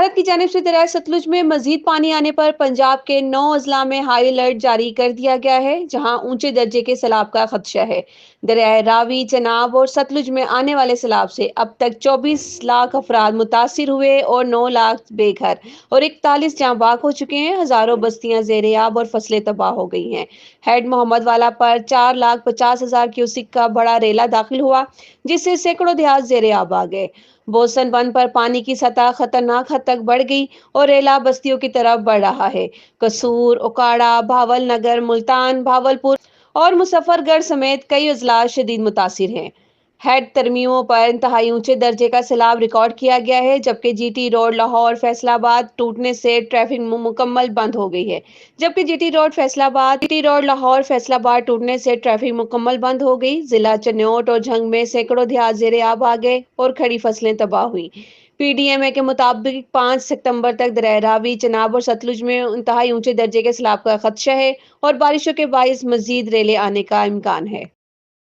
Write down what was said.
भारत की जानिब से दरियाए सतलुज में मजीद पानी आने पर पंजाब के 9 अजला में हाई अलर्ट जारी कर दिया गया है, जहां ऊंचे दर्जे के सैलाब का खदशा है। दरियाए रावी, चनाब और सतलुज में आने वाले सैलाब से अब तक 24 लाख अफराद मुतासिर हुए और 9 लाख बेघर और 41 जाँ बाग हो चुके हैं। हजारों बस्तियां ज़ेर-ए-आब और फसलें तबाह हो गई हैं। हेड मोहम्मद वाला पर 4,50,000 क्यूसिक का बड़ा रेला दाखिल हुआ, जिससे सैकड़ों देहात ज़ेर-ए-आब आ गए। बोसन बंद पर पानी की सतह खतरनाक हद तक बढ़ गई और रेला बस्तियों की तरफ बढ़ रहा है। कसूर, ओकाड़ा, भावल नगर, मुल्तान, भावलपुर और मुजफ्फरगढ़ समेत कई अजला शदीद मुतासिर हैं। हेड तरमीमों पर इंतहाई ऊंचे दर्जे का सैलाब रिकॉर्ड किया गया है, जबकि जीटी रोड लाहौर फैसलाबाद टूटने से ट्रैफिक मुकम्मल बंद हो गई है। जीटी रोड लाहौर फैसलाबाद टूटने से ट्रैफिक मुकम्मल बंद हो गई। जिला चन्योट और झंग में सैकड़ों देहात ज़ेर-ए-आब आ गए और खड़ी फसलें तबाह हुई। पीडीएमए के मुताबिक 5 सितंबर तक दरिया रावी, चनाब और सतलुज में इंतहाई ऊंचे दर्जे के सैलाब का खदशा है और बारिशों के बाइस मजीद रेले आने का इम्कान है।